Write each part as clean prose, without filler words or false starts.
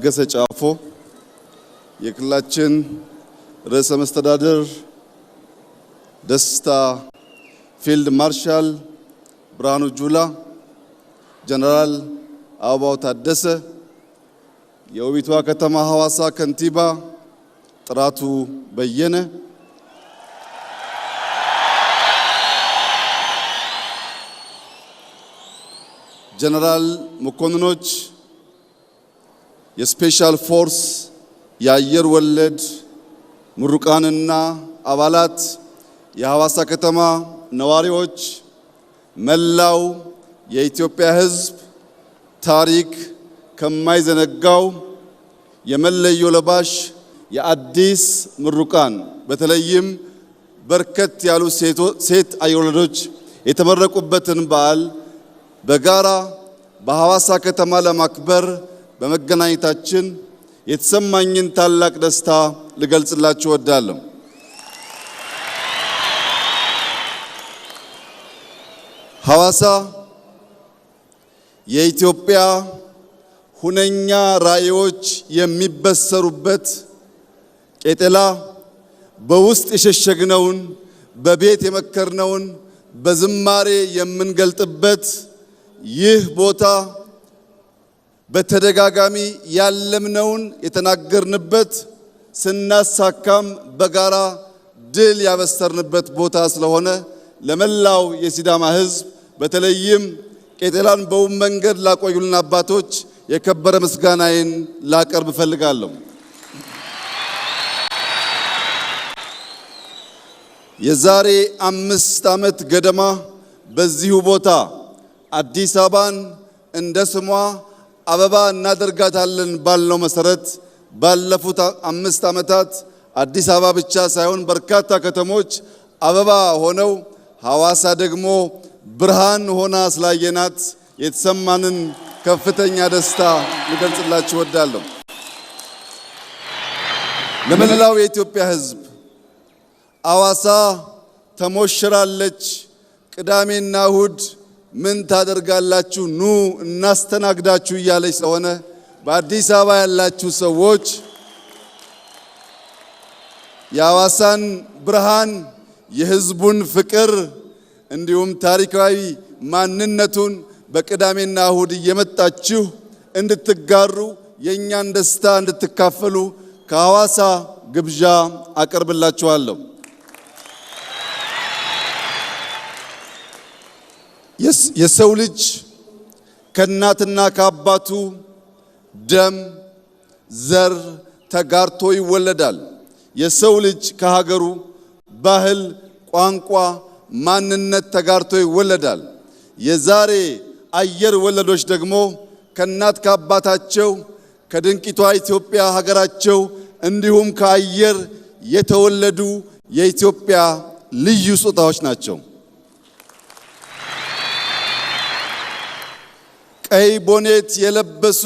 ታገሰ ጫፎ፣ የክልላችን ርዕሰ መስተዳድር ደስታ ፊልድ ማርሻል ብርሃኑ ጁላ፣ ጀነራል አበባው ታደሰ፣ የውቢቷ ከተማ ሐዋሳ ከንቲባ ጥራቱ በየነ፣ ጀነራል መኮንኖች፣ የስፔሻል ፎርስ የአየር ወለድ ምሩቃንና አባላት፣ የሐዋሳ ከተማ ነዋሪዎች፣ መላው የኢትዮጵያ ሕዝብ ታሪክ ከማይዘነጋው የመለዮ ለባሽ የአዲስ ምሩቃን በተለይም በርከት ያሉ ሴት አየር ወለዶች የተመረቁበትን በዓል በጋራ በሐዋሳ ከተማ ለማክበር በመገናኘታችን የተሰማኝን ታላቅ ደስታ ልገልጽላችሁ እወዳለሁ። ሐዋሳ የኢትዮጵያ ሁነኛ ራዕዮች የሚበሰሩበት፣ ቄጠላ በውስጥ የሸሸግነውን በቤት የመከርነውን በዝማሬ የምንገልጥበት፣ ይህ ቦታ በተደጋጋሚ ያለምነውን የተናገርንበት፣ ስናሳካም በጋራ ድል ያበሰርንበት ቦታ ስለሆነ ለመላው የሲዳማ ሕዝብ በተለይም ቄጠላን በውብ መንገድ ላቆዩልን አባቶች የከበረ ምስጋናዬን ላቀርብ እፈልጋለሁ። የዛሬ 5 ዓመት ገደማ በዚሁ ቦታ አዲስ አበባን እንደ ስሟ አበባ እናደርጋታለን ባልነው መሰረት ባለፉት 5 ዓመታት አዲስ አበባ ብቻ ሳይሆን በርካታ ከተሞች አበባ ሆነው ሐዋሳ ደግሞ ብርሃን ሆና ስላየናት የተሰማንን ከፍተኛ ደስታ ልገልጽላችሁ እወዳለሁ። ለመላው የኢትዮጵያ ሕዝብ ሐዋሳ ተሞሽራለች። ቅዳሜና እሁድ ምን ታደርጋላችሁ? ኑ እናስተናግዳችሁ እያለች ስለሆነ በአዲስ አበባ ያላችሁ ሰዎች የሐዋሳን ብርሃን፣ የሕዝቡን ፍቅር እንዲሁም ታሪካዊ ማንነቱን በቅዳሜና እሁድ እየመጣችሁ እንድትጋሩ የእኛን ደስታ እንድትካፈሉ ከሐዋሳ ግብዣ አቀርብላችኋለሁ። የሰው ልጅ ከእናትና ከአባቱ ደም ዘር ተጋርቶ ይወለዳል። የሰው ልጅ ከሀገሩ ባህል፣ ቋንቋ፣ ማንነት ተጋርቶ ይወለዳል። የዛሬ አየር ወለዶች ደግሞ ከእናት ከአባታቸው ከድንቂቷ ኢትዮጵያ ሀገራቸው እንዲሁም ከአየር የተወለዱ የኢትዮጵያ ልዩ ስጦታዎች ናቸው። ቀይ ቦኔት የለበሱ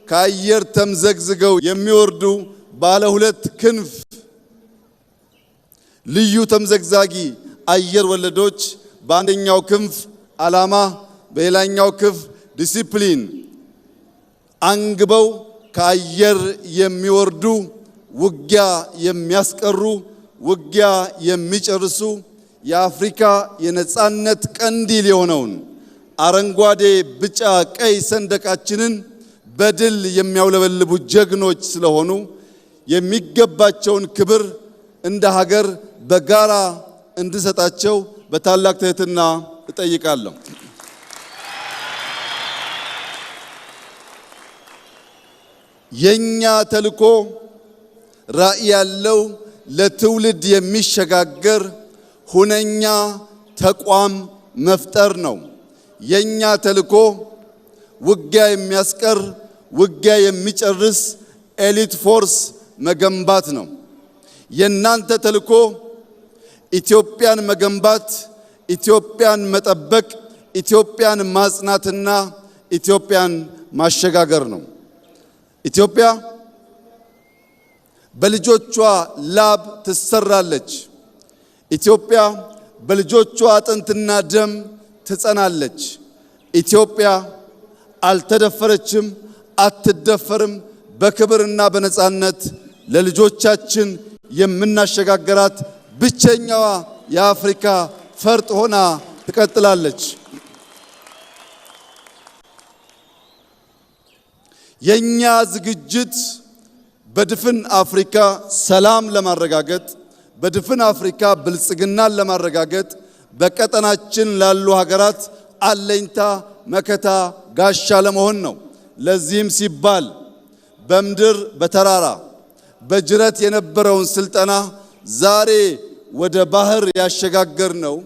ከአየር ተምዘግዝገው የሚወርዱ ባለ 2 ክንፍ ልዩ ተምዘግዛጊ አየር ወለዶች በአንደኛው ክንፍ ዓላማ፣ በሌላኛው ክንፍ ዲሲፕሊን አንግበው ከአየር የሚወርዱ ውጊያ የሚያስቀሩ ውጊያ የሚጨርሱ የአፍሪካ የነጻነት ቀንዲል የሆነውን አረንጓዴ፣ ቢጫ፣ ቀይ ሰንደቃችንን በድል የሚያውለበልቡ ጀግኖች ስለሆኑ የሚገባቸውን ክብር እንደ ሀገር በጋራ እንድሰጣቸው በታላቅ ትህትና እጠይቃለሁ። የኛ ተልዕኮ ራዕይ ያለው ለትውልድ የሚሸጋገር ሁነኛ ተቋም መፍጠር ነው። የኛ ተልዕኮ ውጊያ የሚያስቀር ውጊያ የሚጨርስ ኤሊት ፎርስ መገንባት ነው። የናንተ ተልዕኮ ኢትዮጵያን መገንባት፣ ኢትዮጵያን መጠበቅ፣ ኢትዮጵያን ማጽናትና ኢትዮጵያን ማሸጋገር ነው። ኢትዮጵያ በልጆቿ ላብ ትሰራለች። ኢትዮጵያ በልጆቿ አጥንትና ደም ትጸናለች። ኢትዮጵያ አልተደፈረችም፣ አትደፈርም፣ በክብርና በነጻነት ለልጆቻችን የምናሸጋገራት ብቸኛዋ የአፍሪካ ፈርጥ ሆና ትቀጥላለች። የኛ ዝግጅት በድፍን አፍሪካ ሰላም ለማረጋገጥ፣ በድፍን አፍሪካ ብልጽግናን ለማረጋገጥ፣ በቀጠናችን ላሉ ሀገራት አለኝታ መከታ ጋሻ ለመሆን ነው። ለዚህም ሲባል በምድር በተራራ በጅረት የነበረውን ስልጠና ዛሬ ወደ ባህር ያሸጋገር ነው።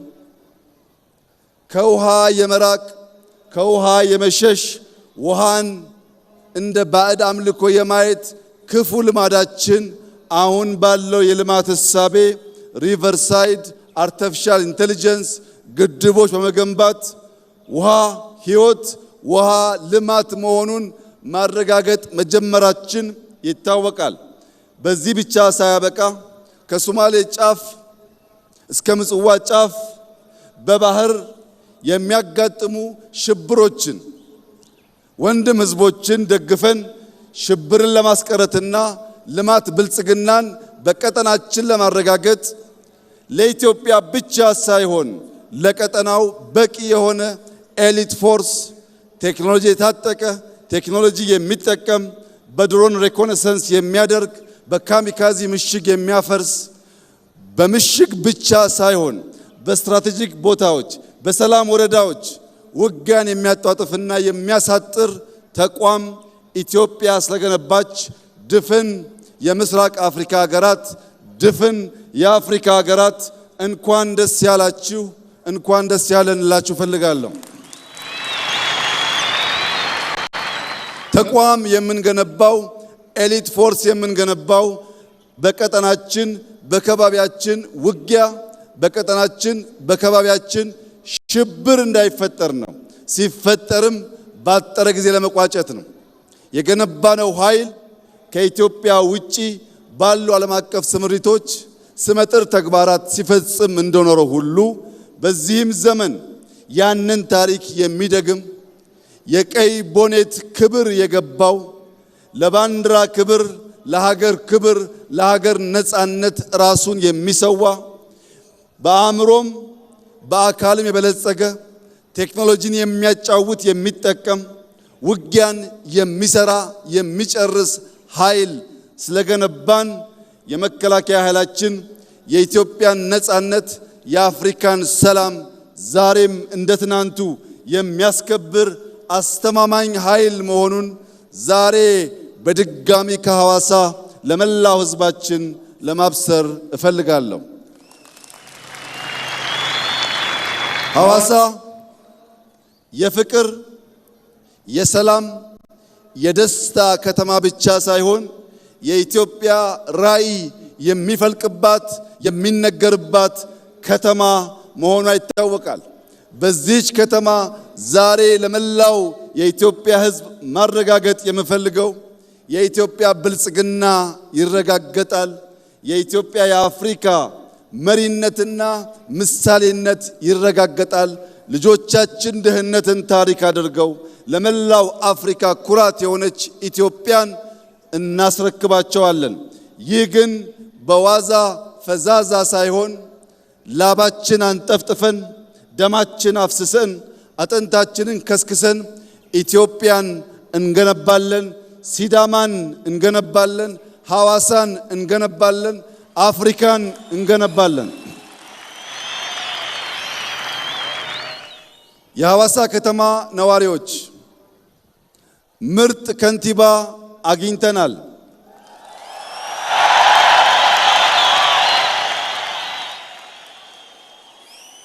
ከውሃ የመራቅ ከውሃ የመሸሽ ውሃን እንደ ባዕድ አምልኮ የማየት ክፉ ልማዳችን አሁን ባለው የልማት እሳቤ ሪቨርሳይድ አርቲፊሻል ኢንተለጀንስ ግድቦች በመገንባት ውሃ ሕይወት ውሃ ልማት መሆኑን ማረጋገጥ መጀመራችን ይታወቃል። በዚህ ብቻ ሳያበቃ ከሶማሌ ጫፍ እስከ ምጽዋ ጫፍ በባህር የሚያጋጥሙ ሽብሮችን ወንድም ህዝቦችን ደግፈን ሽብርን ለማስቀረትና ልማት ብልጽግናን በቀጠናችን ለማረጋገጥ ለኢትዮጵያ ብቻ ሳይሆን ለቀጠናው በቂ የሆነ ኤሊት ፎርስ ቴክኖሎጂ የታጠቀ ቴክኖሎጂ የሚጠቀም በድሮን ሪኮነሰንስ የሚያደርግ በካሚካዚ ምሽግ የሚያፈርስ በምሽግ ብቻ ሳይሆን በስትራቴጂክ ቦታዎች በሰላም ወረዳዎች ውጊያን የሚያጧጥፍና የሚያሳጥር ተቋም ኢትዮጵያ ስለገነባች ድፍን የምስራቅ አፍሪካ ሀገራት ድፍን የአፍሪካ ሀገራት እንኳን ደስ ያላችሁ እንኳን ደስ ያለን እላችሁ ፈልጋለሁ። ተቋም የምንገነባው ኤሊት ፎርስ የምንገነባው በቀጠናችን በከባቢያችን ውጊያ በቀጠናችን በከባቢያችን ሽብር እንዳይፈጠር ነው። ሲፈጠርም ባጠረ ጊዜ ለመቋጨት ነው። የገነባነው ኃይል ከኢትዮጵያ ውጪ ባሉ ዓለም አቀፍ ስምሪቶች ስመጥር ተግባራት ሲፈጽም እንደኖረው ሁሉ በዚህም ዘመን ያንን ታሪክ የሚደግም የቀይ ቦኔት ክብር የገባው ለባንዲራ ክብር ለሀገር ክብር ለሀገር ነጻነት ራሱን የሚሰዋ በአእምሮም በአካልም የበለጸገ ቴክኖሎጂን የሚያጫውት የሚጠቀም ውጊያን የሚሰራ የሚጨርስ ኃይል ስለገነባን የመከላከያ ኃይላችን የኢትዮጵያን ነጻነት የአፍሪካን ሰላም ዛሬም እንደ ትናንቱ የሚያስከብር አስተማማኝ ኃይል መሆኑን ዛሬ በድጋሚ ከሐዋሳ ለመላው ሕዝባችን ለማብሰር እፈልጋለሁ። ሐዋሳ የፍቅር የሰላም የደስታ ከተማ ብቻ ሳይሆን የኢትዮጵያ ራዕይ የሚፈልቅባት የሚነገርባት ከተማ መሆኗ ይታወቃል። በዚህች ከተማ ዛሬ ለመላው የኢትዮጵያ ሕዝብ ማረጋገጥ የምፈልገው የኢትዮጵያ ብልጽግና ይረጋገጣል። የኢትዮጵያ የአፍሪካ መሪነትና ምሳሌነት ይረጋገጣል። ልጆቻችን ድህነትን ታሪክ አድርገው ለመላው አፍሪካ ኩራት የሆነች ኢትዮጵያን እናስረክባቸዋለን። ይህ ግን በዋዛ ፈዛዛ ሳይሆን ላባችን አንጠፍጥፈን ደማችን አፍስሰን አጥንታችንን ከስክሰን ኢትዮጵያን እንገነባለን። ሲዳማን እንገነባለን። ሐዋሳን እንገነባለን። አፍሪካን እንገነባለን። የሐዋሳ ከተማ ነዋሪዎች ምርጥ ከንቲባ አግኝተናል።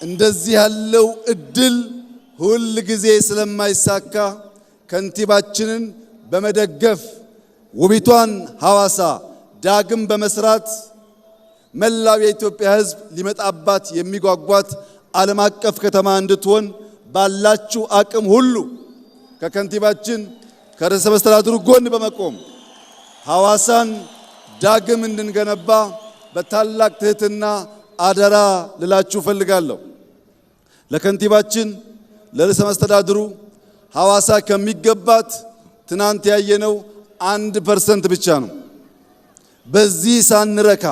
እንደዚህ ያለው እድል ሁል ጊዜ ስለማይሳካ ከንቲባችንን በመደገፍ ውቢቷን ሐዋሳ ዳግም በመስራት መላው የኢትዮጵያ ሕዝብ ሊመጣባት የሚጓጓት ዓለም አቀፍ ከተማ እንድትሆን ባላችሁ አቅም ሁሉ ከከንቲባችን ከርዕሰ መስተዳድሩ ጎን በመቆም ሐዋሳን ዳግም እንድንገነባ በታላቅ ትህትና አደራ ልላችሁ ፈልጋለሁ። ለከንቲባችን ለርዕሰ መስተዳድሩ ሐዋሳ ከሚገባት ትናንት ያየነው 1% ብቻ ነው። በዚህ ሳንረካ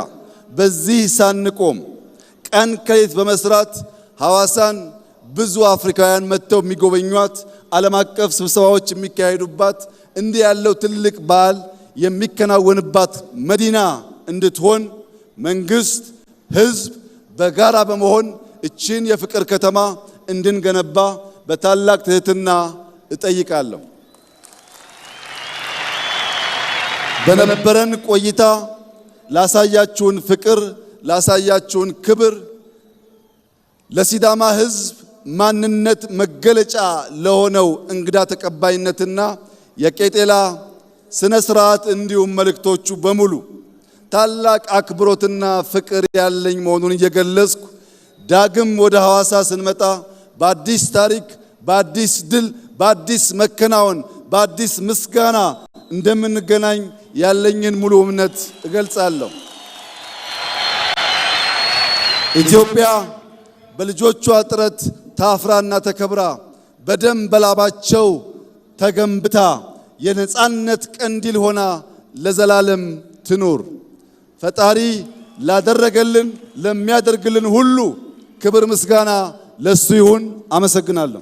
በዚህ ሳንቆም ቀን ከሌት በመስራት ሐዋሳን ብዙ አፍሪካውያን መጥተው የሚጎበኟት ዓለም አቀፍ ስብሰባዎች የሚካሄዱባት እንዲህ ያለው ትልቅ በዓል የሚከናወንባት መዲና እንድትሆን መንግስት፣ ህዝብ በጋራ በመሆን እቺን የፍቅር ከተማ እንድንገነባ በታላቅ ትህትና እጠይቃለሁ። በነበረን ቆይታ ላሳያችሁን ፍቅር፣ ላሳያችሁን ክብር፣ ለሲዳማ ህዝብ ማንነት መገለጫ ለሆነው እንግዳ ተቀባይነትና የቄጤላ ስነ ስርዓት እንዲሁም መልእክቶቹ በሙሉ ታላቅ አክብሮትና ፍቅር ያለኝ መሆኑን እየገለጽኩ ዳግም ወደ ሐዋሳ ስንመጣ በአዲስ ታሪክ፣ በአዲስ ድል፣ በአዲስ መከናወን፣ በአዲስ ምስጋና እንደምንገናኝ ያለኝን ሙሉ እምነት እገልጻለሁ። ኢትዮጵያ በልጆቿ ጥረት ታፍራና ተከብራ በደም በላባቸው ተገንብታ የነጻነት ቀንዲል ሆና ለዘላለም ትኑር። ፈጣሪ ላደረገልን ለሚያደርግልን ሁሉ ክብር ምስጋና ለሱ ይሁን። አመሰግናለሁ።